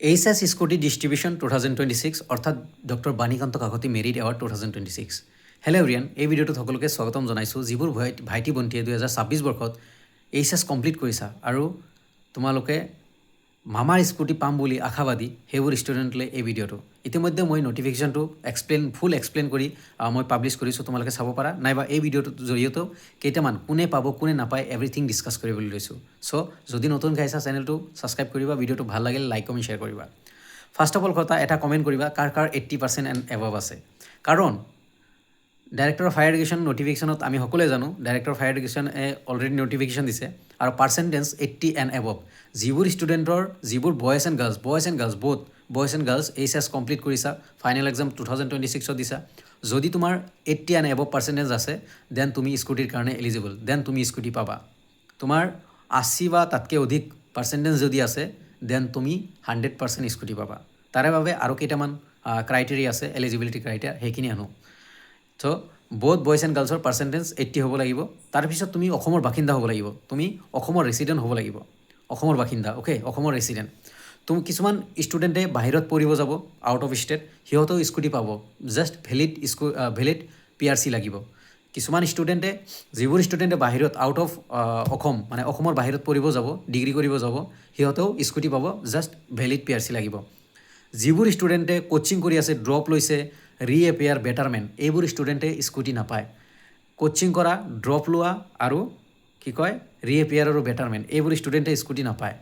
HS scooty distribution 2026 অৰ্থাৎ doctor Banikanta Kakati merit award 2026। Hello' everyone, এই ভিডিঅ'টোত সকলোকে স্বাগতম জনাইছোঁ। যিবোৰ ভাইটি ভণ্টিয়ে 2026 বৰ্ষত এইচএছ কমপ্লিট কৰিছা আৰু তোমালোকে মামাৰ স্কুটি পাম বুলি আশাবাদী, সেইবোৰ ষ্টুডেণ্টলৈ এই ভিডিঅ'টো। ইতিমধ্যে মই নটিফিকেশ্যনটো ফুল এক্সপ্লেইন কৰি মই পাব্লিছ কৰিছোঁ, তোমালোকে চাব পাৰা, নাইবা এই ভিডিঅ'টোৰ জৰিয়তেও কেইটামান কোনে পাব কোনে নাপায় এভৰিথিং ডিছকাছ কৰিবলৈ লৈছোঁ। চ' যদি নতুন খাইছা চেনেলটো ছাবস্ক্ৰাইব কৰিবা, ভিডিঅ'টো ভাল লাগিলে লাইক কমেণ্ট শ্বেয়াৰ কৰিবা। ফাৰ্ষ্ট অফ অল কথা এটা কমেণ্ট কৰিবা, কাৰ 80% এণ্ড এভভ আছে। কাৰণ ডাইৰেক্টৰ অফ হায়াৰ এডুকেশ্যন নটিফিকেশ্যনত আমি সকলোৱে জানো, ডাইৰেক্টৰ অফ হায়াৰ এডুকেশ্যনে অলৰেডি নটিফিকেশ্যন দিছে আৰু পাৰ্চেণ্টেজ 80 এণ্ড এভভ। যিবোৰ ষ্টুডেণ্টৰ যিবোৰ boys and girls both boys and girls HS complete কৰিছা, ফাইনেল এক্সাম 2026ত দিছা, যদি তোমাৰ 80 এণ্ড এভভ পাৰ্চেণ্টেজ আছে, দেন তুমি স্কুটিৰ কাৰণে এলিজিবল, দেন তুমি স্কুটি পাবা। তোমাৰ 80 বা তাতকৈ অধিক পাৰ্চেণ্টেজ যদি আছে, দেন তুমি 100% স্কুটি পাবা। তাৰে বাবে আৰু কেইটামান ক্ৰাইটেৰিয়া আছে, এলিজিবিলিটি ক্ৰাইটেৰিয়া, সেইখিনি আনো। চ' বথ বয়জ এণ্ড গাৰ্লছৰ পাৰ্চেণ্টেজ 80 হ'ব লাগিব। তাৰপিছত তুমি অসমৰ বাসিন্দা হ'ব লাগিব, তুমি অসমৰ ৰেচিডেণ্ট হ'ব লাগিব, অসমৰ বাসিন্দা, অ'কে, অসমৰ ৰেচিডেণ্ট। তুমি কিছুমান ষ্টুডেণ্টে বাহিৰত পঢ়িব যাব, আউট অফ ষ্টেট, সিহঁতেও স্কুটি পাব, জাষ্ট ভেলিড PRC লাগিব। কিছুমান ষ্টুডেণ্টে যিবোৰ ষ্টুডেণ্টে বাহিৰত আউট অফ অসম মানে অসমৰ বাহিৰত পঢ়িব যাব, ডিগ্ৰী কৰিব যাব, সিহঁতেও স্কুটি পাব, জাষ্ট ভেলিড PRC লাগিব। যিবোৰ ষ্টুডেণ্টে কোচিং কৰি আছে, ড্ৰপ লৈছে, ৰিএপিয়াৰ বেটাৰমেণ্ট, এইবোৰ ষ্টুডেণ্টে স্কুটি নাপায়। কোচিং কৰা, ড্ৰপ লোৱা আৰু ৰিএপিয়াৰ আৰু বেটাৰমেণ্ট, এইবোৰ ষ্টুডেণ্টে স্কুটি নাপায়।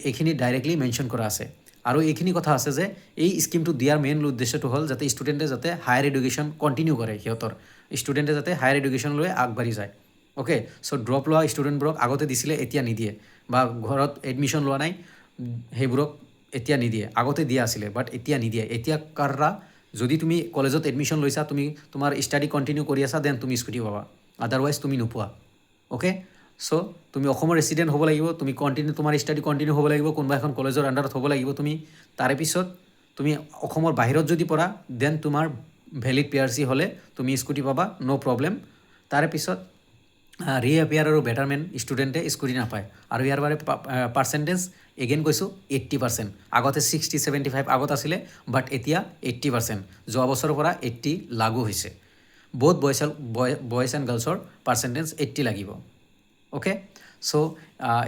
এইখিনি ডাইৰেক্টলি মেনশ্যন কৰা আছে। আৰু এইখিনি কথা আছে যে এই স্কিমটো দিয়াৰ মেইন উদ্দেশ্যটো হ'ল যাতে ষ্টুডেণ্টে যাতে হায়াৰ এডুকেশ্যন কণ্টিনিউ কৰে, সিহঁতৰ ষ্টুডেণ্টে যাতে হায়াৰ এডুকেশ্যনলৈ আগবাঢ়ি যায়। অ'কে, চ' ড্ৰপ লোৱা ষ্টুডেণ্টবোৰক আগতে দিছিলে, এতিয়া নিদিয়ে, বা ঘৰত এডমিশ্যন লোৱা নাই সেইবোৰক এতিয়া নিদিয়ে, আগতে দিয়া আছিলে বাট এতিয়া নিদিয়ে। এতিয়া যদি তুমি কলেজত এডমিশ্যন লৈছা, তুমি তোমাৰ ষ্টাডি কণ্টিনিউ কৰি আছা, দেন তুমি স্কুটি পাবা, আদাৰৱাইজ তুমি নোপোৱা। অ'কে, চ' তুমি অসমৰ ৰেচিডেণ্ট হ'ব লাগিব, তুমি তোমাৰ ষ্টাডি কণ্টিনিউ হ'ব লাগিব, কোনোবা এখন কলেজৰ আণ্ডাৰত হ'ব লাগিব তুমি। তাৰে পিছত তুমি অসমৰ বাহিৰত যদি পঢ়া, দেন তোমাৰ ভেলিড PRC হ'লে তুমি স্কুটি পাবা, ন' প্ৰব্লেম। তাৰে পিছত ৰিএপিয়াৰ আৰু বেটাৰমেণ্ট ষ্টুডেণ্টে স্কুটি নাপায়। আৰু ইয়াৰ বাবে পাৰ্চেণ্টেজ এগেইন কৈছোঁ 80%। আগতে 60-75 আগত আছিলে, বাট এতিয়া 80%। যোৱা বছৰৰ পৰা 80 লাগু হৈছে। বথ বয়জ এণ্ড গাৰ্লছৰ পাৰ্চেণ্টেজ 80 লাগিব। অ'কে, চ'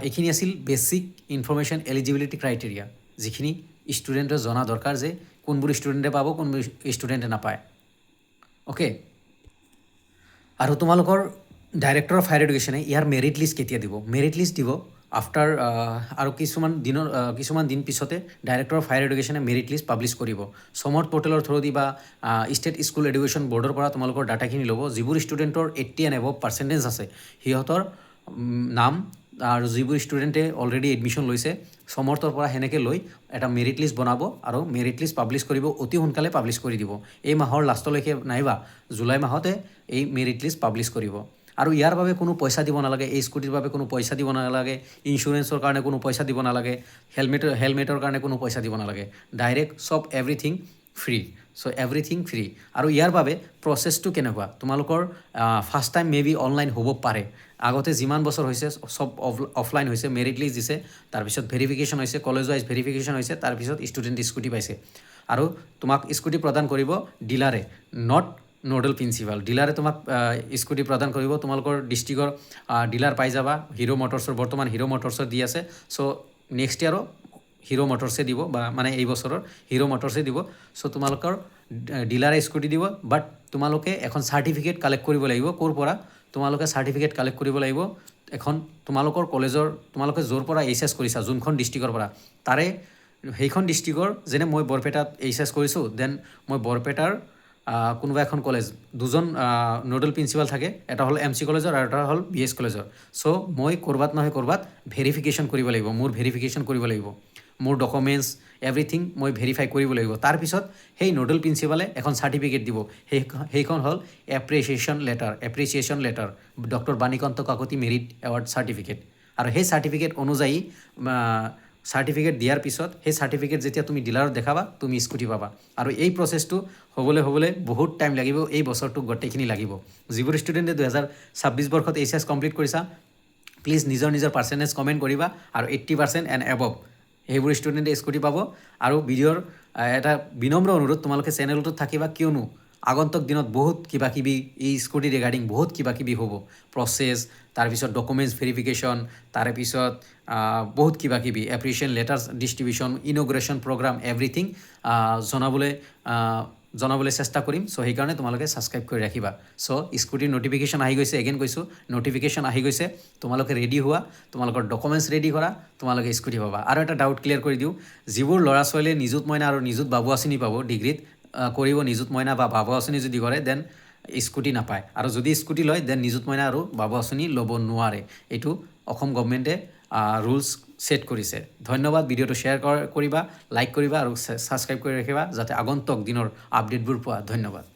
এইখিনি আছিল বেচিক ইনফৰ্মেশ্যন, এলিজিবিলিটি ক্ৰাইটেৰিয়া, যিখিনি ষ্টুডেণ্টে জনা দৰকাৰ যে কোনবোৰ ষ্টুডেণ্টে পাব, কোনবোৰ ষ্টুডেণ্টে নাপায়। অ'কে, আৰু তোমালোকৰ ডাইৰেক্টৰ অফ হায়াৰ এডুকেশ্যনে ইয়াৰ মেৰিট লিষ্ট কেতিয়া দিব? মেৰিট লিষ্ট দিব আফটাৰ আৰু কিছুমান দিন পিছতে ডাইৰেক্টৰ অফ হায়াৰ এডুকেশ্যনে মেৰিট লিষ্ট পাব্লিছ কৰিব। সমৰ্থ পৰ্টেলৰ থ্ৰুদি বা ষ্টেট স্কুল এডুকেশ্যন বৰ্ডৰ পৰা তোমালোকৰ ডাটাখিনি ল'ব। যিবোৰ ষ্টুডেণ্টৰ 80 এণ্ড এভভ পাৰ্চেণ্টেজ আছে, সিহঁতৰ নাম, আৰু যিবোৰ ষ্টুডেণ্টে অলৰেডি এডমিশ্যন লৈছে সমৰ্থৰ পৰা, সেনেকৈ লৈ এটা মেৰিট লিষ্ট বনাব আৰু মেৰিট লিষ্ট পাব্লিছ কৰিব, অতি সোনকালে পাব্লিছ কৰি দিব। এই মাহৰ লাষ্টলৈকে নাইবা জুলাই মাহতে এই মেৰিট লিষ্ট পাব্লিছ কৰিব। আৰু ইয়াৰ বাবে কোনো পইচা দিব নালাগে, এই স্কুটিৰ বাবে কোনো পইচা দিব নালাগে, ইঞ্চুৰেঞ্চৰ কাৰণে কোনো পইচা দিব নালাগে, হেলমেটৰ কাৰণে কোনো পইচা দিব নালাগে, ডাইৰেক্ট চব এভৰিথিং ফ্ৰী। চ' এভৰিথিং ফ্ৰী। আৰু ইয়াৰ বাবে প্ৰচেছটো কেনেকুৱা, তোমালোকৰ first time may be online হ'ব পাৰে। আগতে যিমান বছৰ হৈছে চব অফলাইন হৈছে, মেৰিট লিষ্ট দিছে, তাৰপিছত ভেৰিফিকেশ্যন হৈছে, কলেজ ৱাইজ ভেৰিফিকেশ্যন হৈছে, তাৰপিছত ষ্টুডেণ্ট স্কুটি পাইছে। আৰু তোমাক স্কুটি প্ৰদান কৰিব ডিলাৰে, নট নোডেল প্ৰিন্সিপাল। ডিলাৰে তোমাক স্কুটি প্ৰদান কৰিব, তোমালোকৰ ডিষ্ট্ৰিক্টৰ ডিলাৰ পাই যাবা। হিৰ' মটৰ্ছৰ, বৰ্তমান হিৰ' মটৰ্ছৰ দি আছে, চ' নেক্সট ইয়াৰো হিৰ' মটৰ্ছে দিব, বা মানে এই বছৰৰ হিৰ' মটৰ্ছে দিব। চ' তোমালোকৰ ডিলাৰে স্কুটি দিব, বাট তোমালোকে এখন চাৰ্টিফিকেট কালেক্ট কৰিব লাগিব। ক'ৰ পৰা তোমালোকে চাৰ্টিফিকেট কালেক্ট কৰিব লাগিব? এখন তোমালোকৰ কলেজৰ, তোমালোকে য'ৰ পৰা এইচএছ কৰিছা, যোনখন ডিষ্ট্ৰিক্টৰ পৰা, তাৰে সেইখন ডিষ্ট্ৰিক্টৰ, যেনে মই বৰপেটাত এইচএছ কৰিছোঁ, দেন মই বৰপেটাৰ কোনোবা এখন কলেজ, দুজন নোডেল প্ৰিন্সিপাল থাকে, এটা হ'ল MC কলেজৰ আৰু এটা হ'ল BS কলেজৰ। চ' মই ক'ৰবাত নহয় ক'ৰবাত ভেৰিফিকেশ্যন কৰিব লাগিব, মোৰ ভেৰিফিকেশ্যন কৰিব লাগিব, মোৰ ডকুমেণ্টছ এভৰিথিং মই ভেৰিফাই কৰিব লাগিব। তাৰপিছত সেই নোডেল প্ৰিন্সিপালে এখন চাৰ্টিফিকেট দিব, সেইখন হ'ল appreciation letter, doctor Banikanta Kakati merit award certificate. আৰু সেই চাৰ্টিফিকেট অনুযায়ী চাৰ্টিফিকেট দিয়াৰ পিছত, সেই চাৰ্টিফিকেট যেতিয়া তুমি ডিলাৰত দেখাবা, তুমি স্কুটি পাবা। আৰু এই প্ৰচেছটো হ'বলৈ বহুত টাইম লাগিব, এই বছৰটো গোটেইখিনি লাগিব। যিবোৰ ষ্টুডেণ্টে 2026 বৰ্ষত এইচএছ কমপ্লিট কৰিছা, প্লিজ নিজৰ পাৰ্চেণ্টেজ কমেণ্ট কৰিবা, আৰু 80% এণ্ড এভভ সেইবোৰ ষ্টুডেণ্টে স্কুটি পাব আৰু ভিডিঅ'ৰ এটা বিনম্ৰ অনুৰোধ তোমালোকে চেনেলটোত থাকিবা কিয়নো আগন্তুক দিনত বহুত কিবা কিবি এই স্কুটি ৰিগাৰ্ডিং বহুত কিবা কিবি হ'ব প্ৰচেছ তাৰপিছত ডকুমেণ্টছ ভেৰিফিকেশ্যন তাৰপিছত বহুত কিবা কিবি appreciation letters distribution inauguration program everything জনাবলৈ চেষ্টা কৰিম চ' সেইকাৰণে তোমালোকে ছাবস্ক্ৰাইব কৰি ৰাখিবা চ' স্কুটিৰ নটিফিকেশ্যন আহি গৈছে এগেইন কৈছোঁ নটিফিকেশ্যন আহি গৈছে তোমালোকে ৰেডি হোৱা তোমালোকৰ ডকুমেণ্টছ ৰেডি কৰা তোমালোকে স্কুটি পাবা আৰু এটা ডাউট ক্লিয়াৰ কৰি দিওঁ যিবোৰ ল'ৰা ছোৱালীয়ে নিযুত মইনা আৰু নিযুত বাবু আঁচনি পাব ডিগ্ৰীত কৰিব নিযুত মইনা বা বাবু আঁচনি যদি কৰে দেন স্কুটি নাপায় আৰু যদি স্কুটি লয় দেন নিযুত মইনা আৰু বাবু আঁচনি ল'ব নোৱাৰে এইটো অসম গভৰ্ণমেণ্টে ৰুলছ ছেট কৰিছে ধন্যবাদ ভিডিঅ'টো শ্বেয়াৰ কৰিবা লাইক কৰিবা আৰু ছাবস্ক্ৰাইব কৰি ৰাখিবা যাতে আগন্তুক দিনৰ আপডেটবোৰ পোৱা ধন্যবাদ